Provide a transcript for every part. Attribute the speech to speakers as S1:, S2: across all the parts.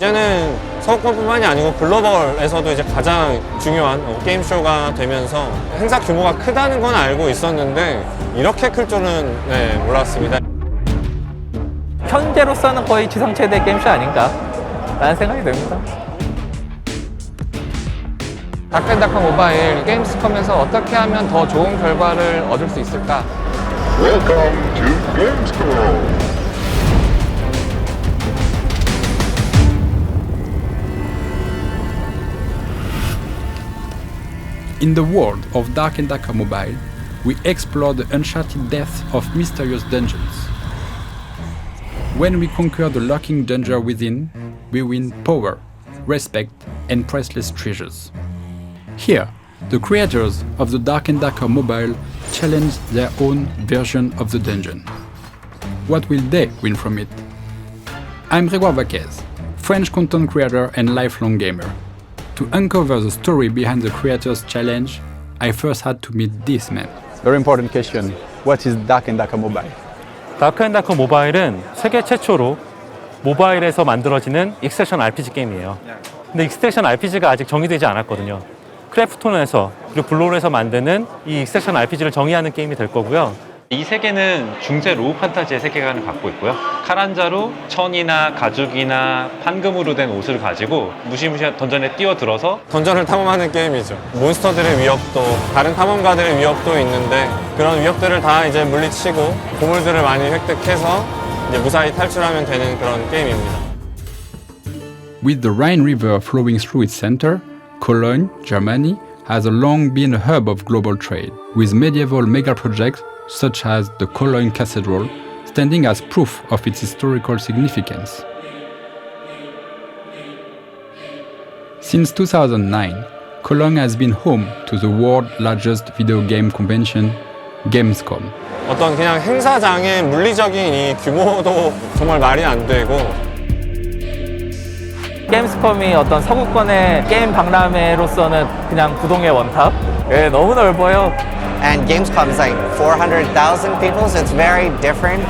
S1: 이제는 서구권뿐만이 아니고 글로벌에서도 이제 가장 중요한 게임쇼가 되면서 행사 규모가 크다는 건 알고 있었는데 이렇게 클 줄은 몰랐습니다.
S2: 현재로서는 거의 지상 최대 게임쇼 아닌가 라는 생각이 듭니다.
S3: 다크앤다크 모바일 게임스컴에서 어떻게 하면 더 좋은 결과를 얻을 수 있을까?
S4: Welcome to Gamescom!
S5: In the world of Dark and Darker Mobile, we explore the uncharted depths of mysterious dungeons. When we conquer the lurking danger within, we win power, respect, and priceless treasures. Here, the creators of the Dark and Darker Mobile challenge their own version of the dungeon. What will they win from it? I'm Grégoire Vaquez, French content creator and lifelong gamer. To uncover the story behind the creators' challenge, I first had to meet this man.
S6: Very important question. What is Dark and Darker Mobile?
S7: 다크앤다크 모바일은 세계 최초로 모바일에서 만들어지는 익스트랙션 RPG 게임이에요. 근데 익스트랙션 RPG가 아직 정의되지 않았거든요. 크래프톤에서 그리고 블로그에서 만드는 이 익스트랙션 RPG를 정의하는 게임이 될 거고요. 이 세계는 중세 로우 판타지의 세계관을 갖고 있고요. 카란자로 천이나 가죽이나 판금으로 된 옷을 가지고 무시무시한 던전에 뛰어들어서
S1: 던전을 탐험하는 게임이죠. 몬스터들의 위협도 다른 탐험가들의 위협도 있는데 그런 위협들을 다 이제 물리치고 보물들을 많이 획득해서 이제 무사히 탈출하면 되는 그런 게임입니다.
S5: With the Rhine River flowing through its center, Cologne, Germany, has long been a hub of global trade, with medieval mega-projects such as the Cologne Cathedral standing as proof of its historical significance. Since 2009, Cologne has been home to the world's largest video game convention, Gamescom.
S1: 어떤 그냥 행사장의 물리적인 이 규모도 정말 말이 안 되고
S2: 게임스컴이 어떤 서구권의 게임 박람회로서는 그냥 부동의 원탑? 너무 넓어요.
S8: And Gamescom is like 400,000 people, so it's very different.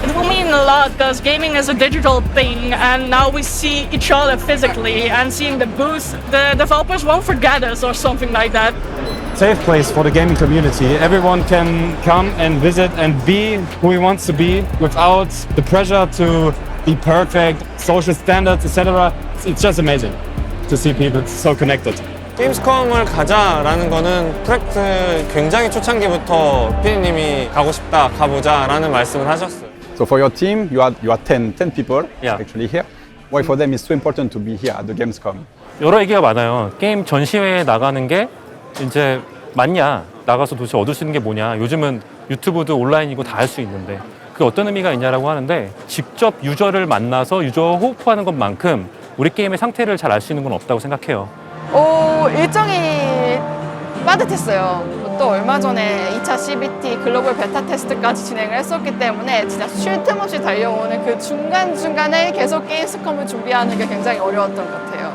S9: It will mean a lot because gaming is a digital thing, and now we see each other physically and seeing the booths. The developers won't forget us or something like that.
S10: Safe place for the gaming community. Everyone can come and visit and be who he wants to be without the pressure to be perfect, social standards, etc. It's just amazing to see people so connected.
S1: 게임스컴을 가자라는 거는 프로젝트 굉장히 초창기부터 피디님이 가고 싶다, 가보자라는 말씀을 하셨어요.
S6: So for your team, you are 10 people
S7: Yeah.
S6: actually here. Why for them it's so important to be here at the Gamescom?
S7: 여러 얘기가 많아요. 게임 전시회에 나가는 게 이제 맞냐? 나가서 도대체 얻을 수 있는 게 뭐냐? 요즘은 유튜브도 온라인이고 다 할 수 있는데 그게 어떤 의미가 있냐라고 하는데 직접 유저를 만나서 유저와 호흡하는 것만큼 우리 게임의 상태를 잘 알 수 있는 건 없다고 생각해요.
S11: 일정이 빠듯했어요. 또 얼마 전에 2차 CBT 글로벌 베타 테스트까지 진행을 했었기 때문에 진짜 쉴 틈 없이 달려오는 그 중간중간에 계속 게임스컴을 준비하는 게 굉장히 어려웠던 것 같아요.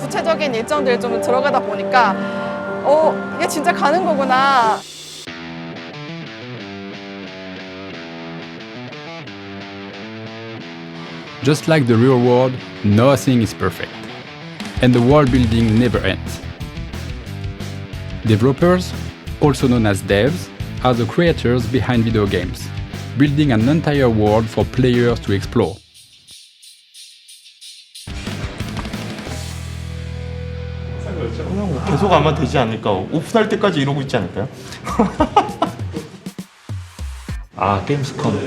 S11: 구체적인 일정들이 좀 들어가다 보니까 이게 진짜 가는 거구나.
S5: Just like the real world, nothing is perfect. And the world building never ends. Developers, also known as devs, are the creators behind video games, building an entire world for players to explore.
S12: 그냥 계속 아마 되지 않을까. 오픈할 때까지 이러고 있지 않을까요? 게임스컴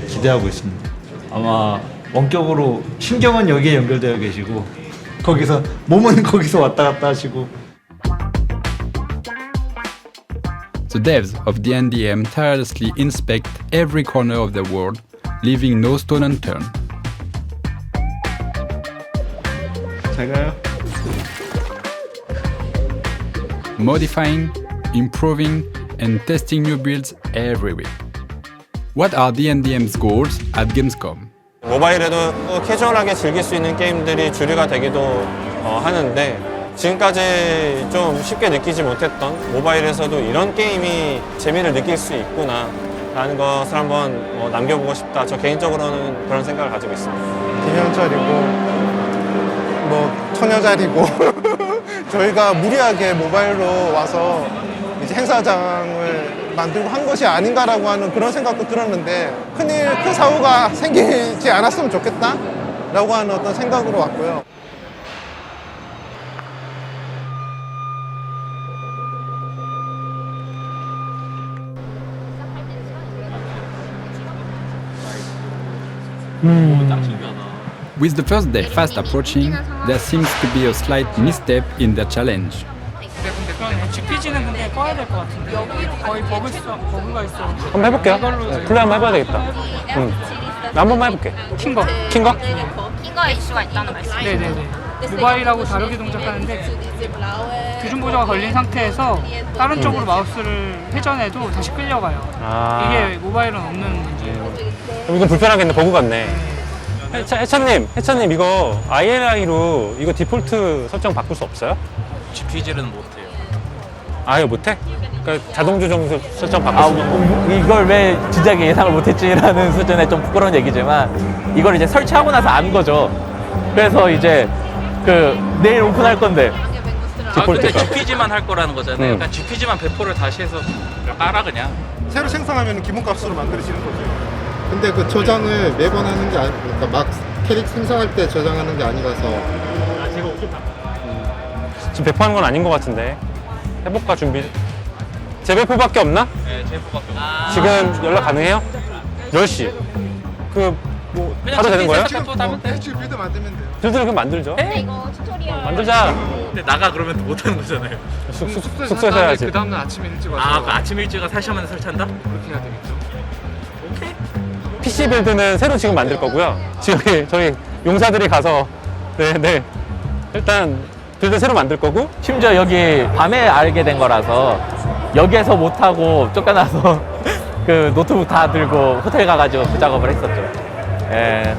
S12: 기대하고 있습니다. 아마 원격으로 신경은 여기에 연결되어 계시고 거기서 몸은 거기서 왔다 갔다 하시고.
S5: The devs of D&DM tirelessly inspect every corner of their world, leaving no stone unturned.
S12: 잘 가요.
S5: Modifying, improving, and testing new builds every week. What are D&DM's goals at Gamescom?
S1: 모바일에도 캐주얼하게 즐길 수 있는 게임들이 주류가 되기도 하는데 지금까지 좀 쉽게 느끼지 못했던 모바일에서도 이런 게임이 재미를 느낄 수 있구나 라는 것을 한번 남겨보고 싶다. 저 개인적으로는 그런 생각을 가지고 있습니다.
S12: 기념자리고
S13: 뭐 처녀자리고 저희가 무리하게 모바일로 와서 이제 행사장을 만들고 한 것이 아닌가라고 하는 그런 생각도 들었는데 큰 사고가 생기지 않았으면 좋겠다라고 하는 어떤 생각으로 왔고요.
S5: With the first day fast approaching, there seems to be a slight misstep in their challenge.
S14: GPG는 근데 꺼야 될 것 같은데 거의 버그가 있어.
S7: 한번 해볼게요. 플레이 한번 해봐야 되겠다. 한 번만 해볼게.
S14: 킹거.
S7: 킹거?
S14: 킹거의 이슈가 있다는 말씀이죠? 네네네. 모바일하고 다르게 동작하는데 교준 보조가 걸린 상태에서 다른 쪽으로 마우스를 회전해도 다시 끌려가요. 이게 모바일은 없는 문제예요.
S7: 이건 불편하겠네. 버그 같네. 해찬님 이거 ILI로 이거 디폴트 설정 바꿀 수 없어요?
S2: GPG는 못해요.
S7: 아예 못해? 그러니까 자동 조정 설정 바꿀 수 없어.
S2: 이걸 왜 진작에 예상을 못했지라는 수준의 좀 부끄러운 얘기지만 이걸 이제 설치하고 나서 안 거죠. 그래서 이제 내일 오픈할 건데
S15: 근데 GPG만 할 거라는 거잖아요. 그러니까 GPG만 배포를 다시 해서 깔아 그냥.
S13: 새로 생성하면 기본값으로 만들어지는 거죠. 근데 그 저장을 매번 하는 게 그러니까 막 캐릭 생성할 때 저장하는 게 아니라서
S7: 지금 배포하는 건 아닌 것 같은데 해볼까 준비? 재배포밖에 없나?
S15: 네, 재배포밖에 없어요.
S7: 지금 연락 가능해요? 10시 뭐 하도 되는 거예요?
S13: 대출 빌드 만들면 돼요.
S7: 빌드를 그럼 만들죠.
S14: 이거 튜토리얼
S7: 만들자.
S15: 근데 나가 그러면 또 못하는 거잖아요.
S7: 숙소에서 해야지.
S3: 그 다음날 아침 일찍 와서
S15: 아, 그 아침 일찍 와서 3시 만에 설치한다?
S3: 그렇게 해야 되겠죠.
S7: PC 빌드는 새로 지금 만들 거고요. 지금 저희 용사들이 가서 네 일단 빌드 새로 만들 거고
S2: 심지어 여기 밤에 알게 된 거라서 여기에서 못하고 쫓겨나서 그 노트북 다 들고 호텔 가가지고 그 작업을 했었죠. 예.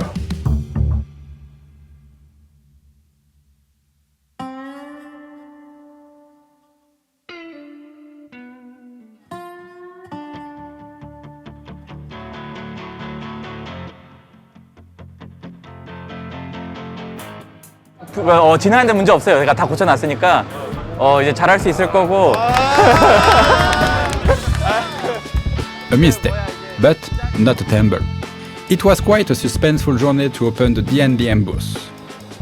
S2: 진행하는데 문제 없어요. 제가 다 고쳐놨으니까 이제 잘할 수 있을 거고.
S5: A misstep, but not a tumble. It was quite a suspenseful journey to open the D&D booth.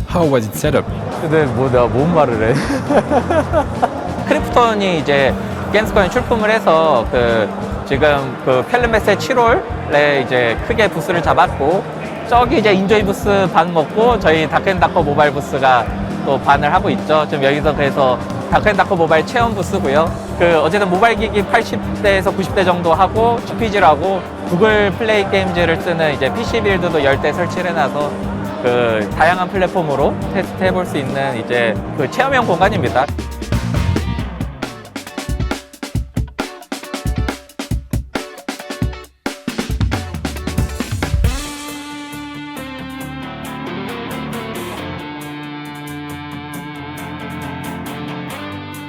S5: How was it set up?
S2: 근데 내가 뭔 말을 해? 크리프톤이 이제 게임스컴에 출품을 해서 지금 펠르메스의 7월에 이제 크게 부스를 잡았고 저기 이제 인조이 부스 반 먹고 저희 다크앤다커 모바일 부스가 또 반을 하고 있죠. 지금 여기서 그래서 다크앤다커 모바일 체험 부스고요. 어쨌든 모바일 기기 80대에서 90대 정도 하고 GPG를 하고 구글 플레이 게임즈를 쓰는 이제 PC 빌드도 10대 설치를 해놔서 다양한 플랫폼으로 테스트 해볼 수 있는 이제 체험형 공간입니다.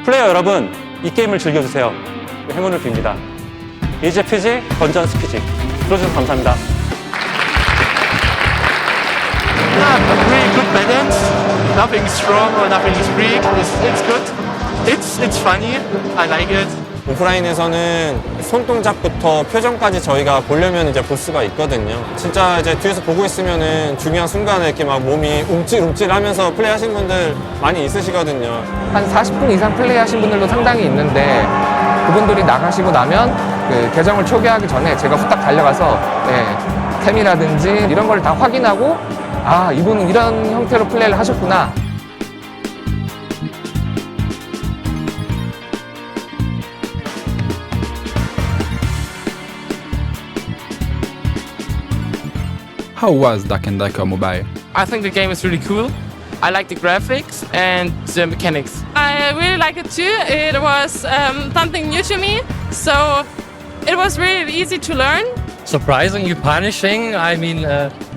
S7: 플레이어 여러분, 이 게임을 즐겨주세요. 행운을 빕니다. 이제 피지, 건전스 피지. 들어주셔서 감사합니다.
S16: Really good balance. Nothing is strong or nothing is weak. It's good. It's funny. I like it.
S1: 오프라인에서는 손동작부터 표정까지 저희가 보려면 이제 볼 수가 있거든요. 진짜 이제 뒤에서 보고 있으면은 중요한 순간에 이렇게 막 몸이 움찔움찔 하면서 플레이 하신 분들 많이 있으시거든요.
S3: 한 40분 이상 플레이 하신 분들도 상당히 있는데 그분들이 나가시고 나면 계정을 초기화하기 전에 제가 후딱 달려가서 템이라든지 이런 걸 다 확인하고 아, 이분은 이런 형태로 플레이를 하셨구나.
S5: How was Dark&Darker Mobile?
S17: I think the game is really cool. I like the graphics and the mechanics.
S9: I really like it too. It was something new to me, so it was really easy to learn.
S18: Surprisingly punishing. I mean,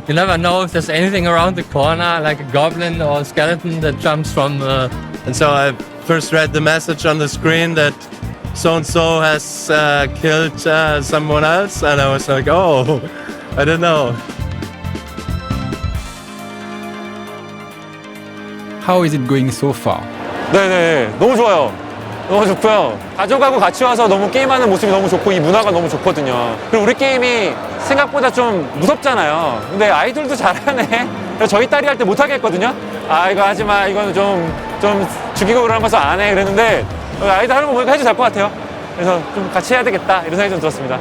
S18: you never know if there's anything around the corner, like a goblin or a skeleton that jumps from.
S19: And so I first read the message on the screen that so-and-so has killed someone else, and I was like, oh, I don't know.
S5: How is it going so far?
S1: 네네, 너무 좋아요. 너무 좋고요. 가족하고 같이 와서 너무 게임하는 모습이 너무 좋고 이 문화가 너무 좋거든요. 그리고 우리 게임이 생각보다 좀 무섭잖아요. 근데 아이들도 잘하네. 그래서 저희 딸이 할 때 못하게 했거든요. 아, 이거 하지 마. 이거는 좀 죽이고 그러는 것도 안 해. 그랬는데 아이들 하는 거 보니까 해도 될 것 같아요. 그래서 좀 같이 해야 되겠다. 이런 생각이 좀 들었습니다.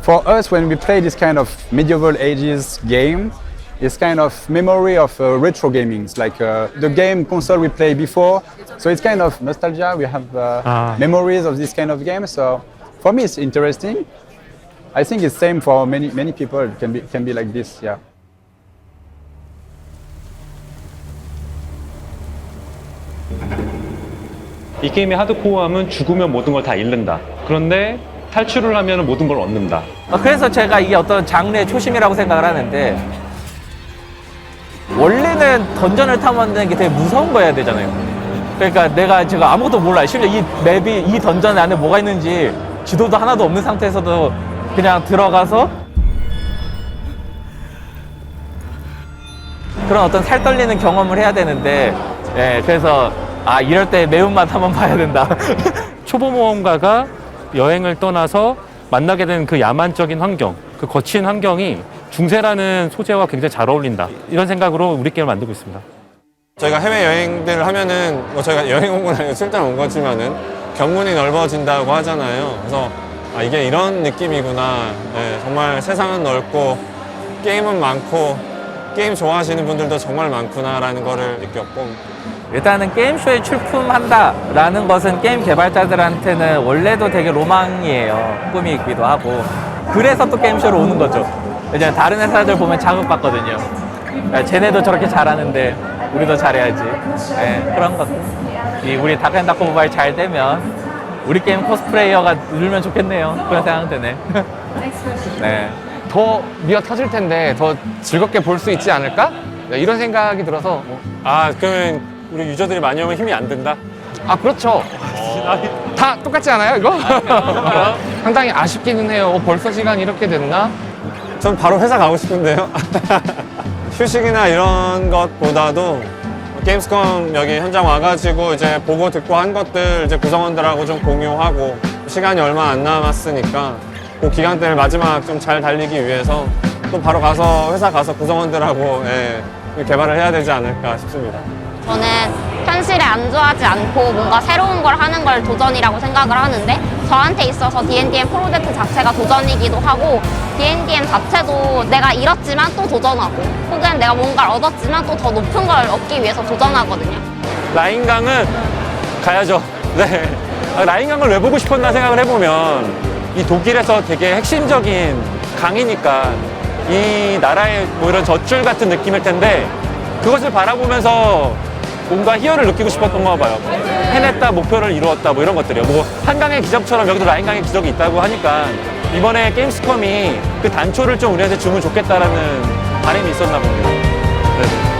S6: For us, when we play this kind of medieval ages game, it's kind of memory of retro gaming, like the game console we played before. So it's kind of nostalgia. We have memories of this kind of game. So for me, it's interesting. I think it's same for many people. It can be like this. Yeah.
S7: 이 게임의 하드코어함은 죽으면 모든 걸 다 잃는다. 그런데 탈출을 하면 모든 걸 얻는다.
S2: 그래서 제가 이게 어떤 장르의 초심이라고 생각을 하는데 원래는 던전을 탐험하는 게 되게 무서운 거여야 되잖아요. 그러니까 내가 지금 아무것도 몰라요. 심지어 이 맵이 이 던전 안에 뭐가 있는지 지도도 하나도 없는 상태에서도 그냥 들어가서 그런 어떤 살 떨리는 경험을 해야 되는데 그래서 이럴 때 매운맛 한번 봐야 된다.
S7: 초보 모험가가 여행을 떠나서 만나게 되는 그 야만적인 환경, 그 거친 환경이 중세라는 소재와 굉장히 잘 어울린다. 이런 생각으로 우리 게임을 만들고 있습니다.
S1: 저희가 해외여행들을 하면은 뭐 저희가 여행 온 건 아니고 출장 온 거지만은 견문이 넓어진다고 하잖아요. 그래서 이게 이런 느낌이구나. 네, 정말 세상은 넓고 게임은 많고 게임 좋아하시는 분들도 정말 많구나라는 거를 느꼈고
S2: 일단은 게임쇼에 출품한다라는 것은 게임 개발자들한테는 원래도 되게 로망이에요. 꿈이기도 하고 그래서 또 게임쇼로 오는 거죠. 이제 다른 회사들 보면 자극받거든요. 쟤네도 저렇게 잘하는데 우리도 잘해야지. 그런 것들. 우리 다크앤다크 모바일 잘 되면 우리 게임 코스프레이어가 늘면 좋겠네요. 그런 생각 드네. 네.
S3: 더 미어 터질 텐데 더 즐겁게 볼 수 있지 않을까? 이런 생각이 들어서.
S1: 그러면 우리 유저들이 많이 오면 힘이 안 든다?
S3: 그렇죠. 다 똑같지 않아요, 이거? 상당히 아쉽기는 해요. 벌써 시간이 이렇게 됐나?
S1: 전 바로 회사 가고 싶은데요. 휴식이나 이런 것보다도 게임스컴 여기 현장 와가지고 이제 보고 듣고 한 것들 이제 구성원들하고 좀 공유하고 시간이 얼마 안 남았으니까 그 기간 때를 마지막 좀 잘 달리기 위해서 또 바로 가서 회사 가서 구성원들하고 개발을 해야 되지 않을까 싶습니다.
S20: 저는 현실에 안주하지 않고 뭔가 새로운 걸 하는 걸 도전이라고 생각을 하는데 저한테 있어서 D&DM 프로젝트 자체가 도전이기도 하고 D&DM 자체도 내가 잃었지만 또 도전하고 혹은 내가 뭔가를 얻었지만 또 더 높은 걸 얻기 위해서 도전하거든요.
S1: 라인강은 가야죠. 네. 라인강을 왜 보고 싶었나 생각을 해보면 이 독일에서 되게 핵심적인 강이니까 이 나라의 뭐 이런 젖줄 같은 느낌일 텐데 그것을 바라보면서 뭔가 희열을 느끼고 싶었던 거 봐요. 해냈다, 목표를 이루었다, 뭐 이런 것들이요. 뭐 한강의 기적처럼 여기도 라인강의 기적이 있다고 하니까 이번에 게임스컴이 그 단초를 좀 우리한테 주면 좋겠다라는 바람이 있었나 봅니다. 네.